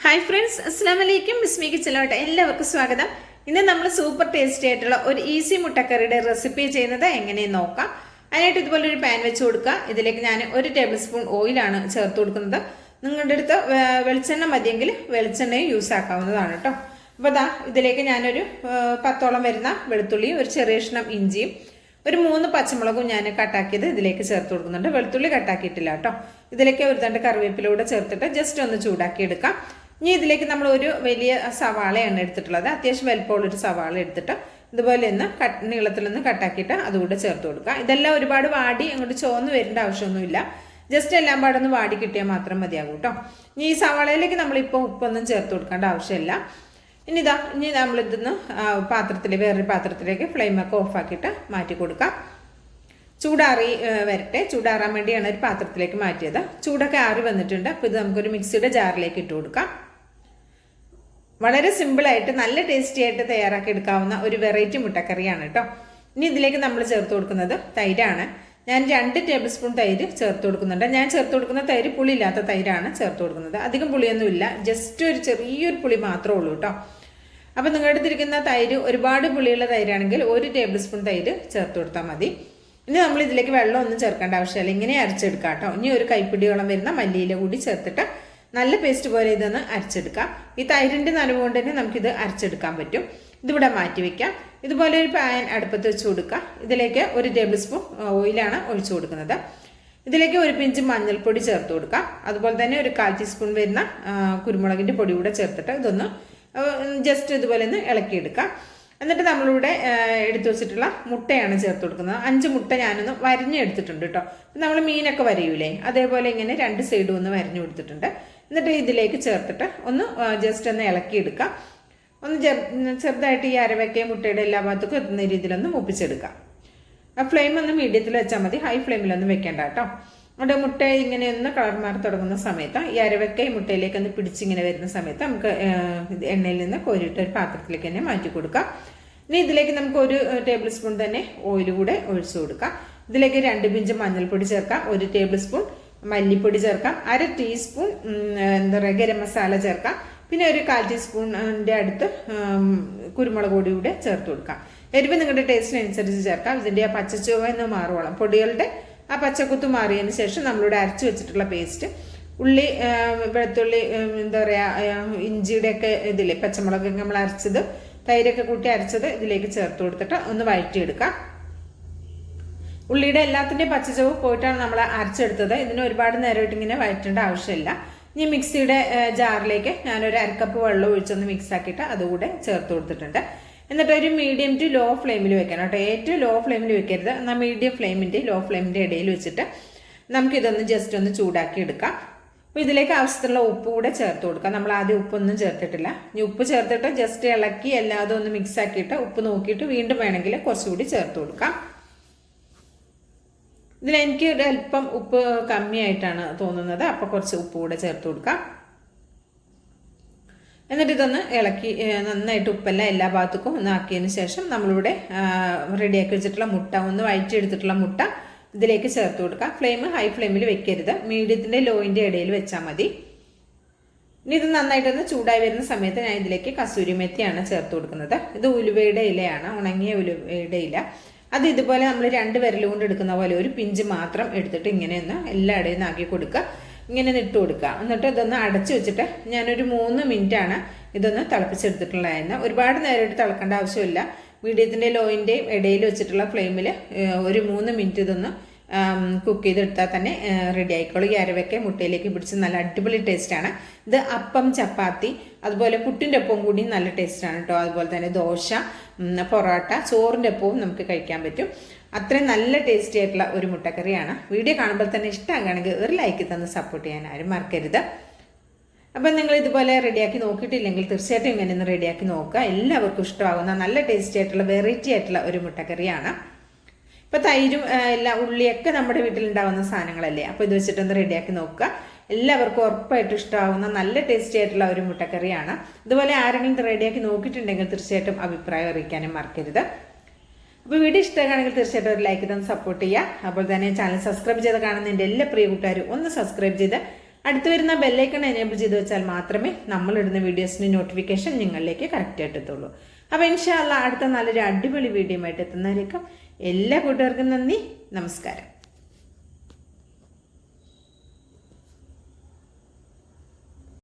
Hi friends, അസ്സാം വലൈക്കും. ബിസ്മി കിച്ചണിലോട്ട് എല്ലാവർക്കും സ്വാഗതം. ഇന്ന് നമ്മൾ സൂപ്പർ ടേസ്റ്റി ആയിട്ടുള്ള ഒരു ഈസി മുട്ടക്കറിയുടെ റെസിപ്പി ചെയ്യുന്നത് എങ്ങനെയെന്ന് നോക്കാം. അതിനായിട്ട് ഇതുപോലെ ഒരു പാൻ വെച്ച് കൊടുക്കുക. ഇതിലേക്ക് ഞാൻ 1 ടേബിൾ സ്പൂൺ ഓയിലാണ് ചേർത്ത് കൊടുക്കുന്നത്. നിങ്ങളുടെ അടുത്ത് വെളിച്ചെണ്ണ മതിയെങ്കിൽ വെളിച്ചെണ്ണയും യൂസ് ആക്കാവുന്നതാണ് കേട്ടോ. അപ്പോൾ ഇതിലേക്ക് ഞാനൊരു 10ഓളം വരുന്ന വെളുത്തുള്ളിയും ഒരു ചെറിയ കഷ്ണം ഇഞ്ചിയും ഒരു 3 പച്ചമുളകും ഞാൻ കട്ടാക്കിയത് ഇതിലേക്ക് ചേർത്ത് കൊടുക്കുന്നുണ്ട്. വെളുത്തുള്ളി കട്ടാക്കിയിട്ടില്ല കേട്ടോ. ഇതിലേക്ക് ഒരു 2 കറിവേപ്പിലൂടെ ചേർത്തിട്ട് ജസ്റ്റ് ഒന്ന് ചൂടാക്കി എടുക്കാം. ഇനി ഇതിലേക്ക് നമ്മൾ ഒരു വലിയ സവാളയാണ് എടുത്തിട്ടുള്ളത്. അത്യാവശ്യം വലിപ്പമുള്ളൊരു സവാള എടുത്തിട്ട് ഇതുപോലെ ഒന്ന് നീളത്തിലൊന്ന് കട്ടാക്കിയിട്ട് അതുകൂടെ ചേർത്ത് കൊടുക്കുക. ഇതെല്ലാം ഒരുപാട് വാടി അങ്ങോട്ട് ചോന്ന് വരേണ്ട ആവശ്യമൊന്നുമില്ല. ജസ്റ്റ് എല്ലാം പാടൊന്ന് വാടി കിട്ടിയാൽ മാത്രം മതിയാകും കേട്ടോ. ഇനി ഈ സവാളയിലേക്ക് നമ്മളിപ്പോൾ ഉപ്പൊന്നും ചേർത്ത് കൊടുക്കേണ്ട ആവശ്യമില്ല. ഇനി നമ്മളിതൊന്ന് വേറൊരു പാത്രത്തിലേക്ക് ഫ്ലെയിമൊക്കെ ഓഫാക്കിയിട്ട് മാറ്റി കൊടുക്കാം. ചൂടാറി വരട്ടെ. ചൂടാറാൻ വേണ്ടിയാണ് ഒരു പാത്രത്തിലേക്ക് മാറ്റിയത്. ചൂടൊക്കെ ആറി വന്നിട്ടുണ്ട്. അപ്പോൾ ഇത് നമുക്കൊരു മിക്സിയുടെ ജാറിലേക്ക് ഇട്ട് കൊടുക്കാം. വളരെ സിമ്പിളായിട്ട് നല്ല ടേസ്റ്റി ആയിട്ട് തയ്യാറാക്കി എടുക്കാവുന്ന ഒരു വെറൈറ്റി മുട്ടക്കറിയാണ് കേട്ടോ. ഇനി ഇതിലേക്ക് നമ്മൾ ചേർത്ത് കൊടുക്കുന്നത് തൈരാണ്. ഞാൻ 2 ടേബിൾ സ്പൂൺ തൈര് ചേർത്ത് കൊടുക്കുന്നുണ്ട്. ഞാൻ ചേർത്ത് കൊടുക്കുന്ന തൈര് പുളിയില്ലാത്ത തൈരാണ് ചേർത്ത് കൊടുക്കുന്നത്. അധികം പുളിയൊന്നുമില്ല, ജസ്റ്റ് ഒരു ചെറിയൊരു പുളി മാത്രമേ ഉള്ളൂ കേട്ടോ. അപ്പം നിങ്ങളുടെ അടുത്തിരിക്കുന്ന തൈര് ഒരുപാട് പുളിയുള്ള തൈരാണെങ്കിൽ 1 ടേബിൾ സ്പൂൺ തൈര് ചേർത്ത് കൊടുത്താൽ മതി. ഇനി നമ്മൾ ഇതിലേക്ക് വെള്ളം ഒന്നും ചേർക്കേണ്ട ആവശ്യമില്ല. ഇങ്ങനെ അരച്ചെടുക്കാം കേട്ടോ. ഇനി ഒരു കൈപ്പിടിയോളം വരുന്ന മല്ലിയില കൂടി ചേർത്തിട്ട് നല്ല പേസ്റ്റ് പോലെ ഇതൊന്ന് അരച്ചെടുക്കാം. ഈ തൈരിൻ്റെ നനവ് കൊണ്ട് തന്നെ നമുക്കിത് അരച്ചെടുക്കാൻ പറ്റും. ഇതിവിടെ മാറ്റി വെക്കാം. ഇതുപോലെ ഒരു പാൻ അടുപ്പത്ത് വെച്ച് കൊടുക്കുക. ഇതിലേക്ക് 1 ടേബിൾ സ്പൂൺ ഓയിലാണ് ഒഴിച്ചു കൊടുക്കുന്നത്. ഇതിലേക്ക് ഒരു പിഞ്ച് മഞ്ഞൾപ്പൊടി ചേർത്ത് കൊടുക്കാം. അതുപോലെ തന്നെ ഒരു 1/4 ടീസ്പൂൺ വരുന്ന കുരുമുളകിൻ്റെ പൊടി കൂടെ ചേർത്തിട്ട് ഇതൊന്ന് ജസ്റ്റ് ഇതുപോലെ ഒന്ന് ഇളക്കിയെടുക്കാം. എന്നിട്ട് നമ്മളിവിടെ എടുത്തു വെച്ചിട്ടുള്ള മുട്ടയാണ് ചേർത്ത് കൊടുക്കുന്നത്. 5 മുട്ട ഞാനൊന്ന് വരഞ്ഞെടുത്തിട്ടുണ്ട് കേട്ടോ. നമ്മൾ മീനൊക്കെ വരയൂലേ, അതേപോലെ ഇങ്ങനെ 2 സൈഡും ഒന്ന് വരഞ്ഞു കൊടുത്തിട്ടുണ്ട്. എന്നിട്ട് ഇതിലേക്ക് ചേർത്തിട്ട് ഒന്ന് ജസ്റ്റ് ഒന്ന് ഇളക്കിയെടുക്കാം. ഒന്ന് ചെറുതായിട്ട് ഈ അരവയ്ക്കയും മുട്ടയുടെ എല്ലാ ഭാഗത്തേക്കും എത്തുന്ന രീതിയിലൊന്ന് മൂപ്പിച്ചെടുക്കാം. ഫ്ലെയിം ഒന്ന് മീഡിയത്തിൽ വെച്ചാൽ മതി, ഹൈ ഫ്ലെയിമിലൊന്നും വെക്കേണ്ട കേട്ടോ. അവിടെ മുട്ട ഇങ്ങനെ ഒന്ന് കളർ മാറി തുടങ്ങുന്ന സമയത്ത് ഈ അരവയ്ക്ക മുട്ടയിലേക്ക് ഒന്ന് പിടിച്ചിങ്ങനെ വരുന്ന സമയത്ത് നമുക്ക് എണ്ണയിൽ നിന്ന് കോരിയിട്ട് ഒരു പാത്രത്തിലേക്ക് തന്നെ മാറ്റി കൊടുക്കാം. ഇനി ഇതിലേക്ക് നമുക്ക് 1 ടേബിൾ സ്പൂൺ തന്നെ ഓയിൽ കൂടെ ഒഴിച്ചു കൊടുക്കാം. ഇതിലേക്ക് 2 പിഞ്ച് മഞ്ഞൾപ്പൊടി ചേർക്കാം, 1 ടേബിൾ സ്പൂൺ മല്ലിപ്പൊടി ചേർക്കാം, 1/2 ടീസ്പൂൺ ഗരം മസാല ചേർക്കാം, പിന്നെ ഒരു 1/4 ടീസ്പൂണിൻ്റെ അടുത്ത് കുരുമുളക് പൊടി കൂടെ ചേർത്ത് കൊടുക്കാം. എരിവ് നിങ്ങളുടെ ടേസ്റ്റിനനുസരിച്ച് ചേർക്കാം. ഇതിൻ്റെ ആ പച്ചച്ചുവ എന്ന് മാറുവോളം പൊടികളുടെ ആ പച്ചക്കുത്ത് മാറിയതിന് ശേഷം നമ്മളിവിടെ അരച്ച് വെച്ചിട്ടുള്ള പേസ്റ്റ്, ഉള്ളി, വെളുത്തുള്ളി, എന്താ പറയുക, ഇഞ്ചിയുടെയൊക്കെ ഇതില്ലേ, പച്ചമുളകൊക്കെ നമ്മൾ അരച്ചത്, തൈരൊക്കെ കൂട്ടി അരച്ചത് ഇതിലേക്ക് ചേർത്ത് കൊടുത്തിട്ട് ഒന്ന് വഴറ്റിയെടുക്കാം. ഉള്ളിയുടെ എല്ലാത്തിൻ്റെയും പച്ചച്ചവ് പോയിട്ടാണ് നമ്മൾ അരച്ചെടുത്തത്. ഇതിന് ഒരുപാട് നേരമായിട്ട് ഇങ്ങനെ വഴറ്റേണ്ട ആവശ്യമില്ല. ഇനി മിക്സിയുടെ ജാറിലേക്ക് ഞാനൊരു 1/2 കപ്പ് വെള്ളം ഒഴിച്ചൊന്ന് മിക്സ് ആക്കിയിട്ട് അതുകൂടെ ചേർത്ത് കൊടുത്തിട്ടുണ്ട്. എന്നിട്ട് ഒരു മീഡിയം ടു ലോ ഫ്ലെയിമിൽ വെക്കണം കേട്ടോ. ഏറ്റവും ലോ ഫ്ലെയിമിൽ വെക്കരുത്. എന്നാൽ മീഡിയം ഫ്ലെയിമിൻ്റെ ലോ ഫ്ലെയിമിൻ്റെ ഇടയിൽ വെച്ചിട്ട് നമുക്കിതൊന്ന് ജസ്റ്റ് ഒന്ന് ചൂടാക്കി എടുക്കാം. അപ്പോൾ ഇതിലേക്ക് ആവശ്യത്തിനുള്ള ഉപ്പ് കൂടെ ചേർത്ത് കൊടുക്കാം. നമ്മൾ ആദ്യം ഉപ്പൊന്നും ചേർത്തിട്ടില്ല. ഇനി ഉപ്പ് ചേർത്തിട്ട് ജസ്റ്റ് ഇളക്കി എല്ലാതും ഒന്ന് മിക്സ് ആക്കിയിട്ട് ഉപ്പ് നോക്കിയിട്ട് വീണ്ടും വേണമെങ്കിൽ കുറച്ചുകൂടി ചേർത്ത് കൊടുക്കാം. ഇതിലെനിക്ക് ഒരല്പം ഉപ്പ് കമ്മിയായിട്ടാണ് തോന്നുന്നത്, അപ്പോൾ കുറച്ച് ഉപ്പ് കൂടെ ചേർത്ത് കൊടുക്കാം. എന്നിട്ട് ഇതൊന്ന് ഇളക്കി നന്നായിട്ട് ഉപ്പെല്ലാം എല്ലാ ഭാഗത്തേക്കും ഒന്ന് ആക്കിയതിന് ശേഷം നമ്മളിവിടെ റെഡിയാക്കി വെച്ചിട്ടുള്ള മുട്ട, ഒന്ന് വഴറ്റിയെടുത്തിട്ടുള്ള മുട്ട ഇതിലേക്ക് ചേർത്ത് കൊടുക്കാം. ഫ്ലെയിം ഹൈ ഫ്ലെയിമിൽ വെക്കരുത്, മീഡിയത്തിൻ്റെ ലോയിൻ്റെ ഇടയിൽ വെച്ചാൽ മതി. ഇനി ഇത് നന്നായിട്ടൊന്ന് ചൂടായി വരുന്ന സമയത്ത് ഞാൻ ഇതിലേക്ക് കസൂരി മെത്തിയാണ് ചേർത്ത് കൊടുക്കുന്നത്. ഇത് ഉലുവയുടെ ഇലയാണ്, ഉണങ്ങിയ ഉലുവയുടെ ഇല. അത് ഇതുപോലെ നമ്മൾ 2 വിരൽ കൊണ്ട് എടുക്കുന്ന പോലെ ഒരു പിഞ്ച് മാത്രം എടുത്തിട്ട് ഇങ്ങനെ ഒന്ന് എല്ലായിടയും ആക്കി കൊടുക്കുക. ഇങ്ങനെ ഇട്ട് കൊടുക്കുക. എന്നിട്ട് ഇതൊന്ന് അടച്ചു വെച്ചിട്ട് ഞാനൊരു 3 മിനിറ്റാണ് ഇതൊന്ന് തിളപ്പിച്ചെടുത്തിട്ടുള്ളതായിരുന്നു. ഒരുപാട് നേരമായിട്ട് തിളക്കേണ്ട ആവശ്യമില്ല. മീഡിയത്തിൻ്റെ ലോയിൻ്റെയും ഇടയിൽ വെച്ചിട്ടുള്ള ഫ്ലെയിമിൽ ഒരു 3 മിനിറ്റ് ഇതൊന്ന് കുക്ക് ചെയ്തെടുത്താൽ തന്നെ റെഡി ആയിക്കോളും. ഈ അരവയ്ക്ക മുട്ടയിലേക്ക് പിടിച്ച് നല്ല അടിപൊളി ടേസ്റ്റാണ്. ഇത് അപ്പം, ചപ്പാത്തി, അതുപോലെ പുട്ടിൻ്റെ ഒപ്പം കൂടി നല്ല ടേസ്റ്റാണ് കേട്ടോ. അതുപോലെ തന്നെ ദോശ, പൊറോട്ട, ചോറിൻ്റെ ഒപ്പവും നമുക്ക് കഴിക്കാൻ പറ്റും. അത്രയും നല്ല ടേസ്റ്റി ആയിട്ടുള്ള ഒരു മുട്ടക്കറിയാണ്. വീഡിയോ കാണുമ്പോൾ തന്നെ ഇഷ്ടമാകുകയാണെങ്കിൽ ഒരു ലൈക്ക് തന്ന് സപ്പോർട്ട് ചെയ്യാൻ ആരും മറക്കരുത്. അപ്പം നിങ്ങൾ ഇതുപോലെ റെഡിയാക്കി നോക്കിയിട്ടില്ലെങ്കിൽ തീർച്ചയായിട്ടും ഇങ്ങനെ ഒന്ന് റെഡിയാക്കി നോക്കുക. എല്ലാവർക്കും ഇഷ്ടമാകുന്ന നല്ല ടേസ്റ്റി ആയിട്ടുള്ള വെറൈറ്റി ആയിട്ടുള്ള ഒരു മുട്ടക്കറിയാണ്. ഇപ്പം തൈരും ഉള്ളിയൊക്കെ നമ്മുടെ വീട്ടിലുണ്ടാകുന്ന സാധനങ്ങളല്ലേ. അപ്പോൾ ഇത് വെച്ചിട്ടൊന്ന് റെഡിയാക്കി നോക്കുക. എല്ലാവർക്കും ഉറപ്പായിട്ടും ഇഷ്ടമാകുന്ന നല്ല ടേസ്റ്റി ആയിട്ടുള്ള ഒരു മുട്ടക്കറിയാണ്. ഇതുപോലെ ആരെങ്കിലും റെഡിയാക്കി നോക്കിയിട്ടുണ്ടെങ്കിൽ തീർച്ചയായിട്ടും അഭിപ്രായം അറിയിക്കാനും മറക്കരുത്. അപ്പോൾ വീഡിയോ ഇഷ്ടമാണെങ്കിൽ തീർച്ചയായിട്ടും ഒരു ലൈക്ക് തന്നെ സപ്പോർട്ട് ചെയ്യുക. അപ്പോൾ തന്നെ ചാനൽ സബ്സ്ക്രൈബ് ചെയ്ത് കാണുന്ന എൻ്റെ എല്ലാ പ്രിയ കൂട്ടുകാരും ഒന്ന് സബ്സ്ക്രൈബ് ചെയ്ത് അടുത്ത് വരുന്ന ബെല്ലൈക്കൺ എനേബിൾ ചെയ്ത് വെച്ചാൽ മാത്രമേ നമ്മളിടുന്ന വീഡിയോസിൻ്റെ നോട്ടിഫിക്കേഷൻ നിങ്ങളിലേക്ക് കറക്റ്റായിട്ട് എത്തുള്ളൂ. അപ്പോൾ ഇൻഷാ അല്ലാഹ് അടുത്ത നല്ലൊരു അടിപൊളി വീഡിയോ ആയിട്ട് എത്തുന്നതായിരിക്കും. എല്ലാ കൂട്ടുകാർക്കും നന്ദി, നമസ്കാരം.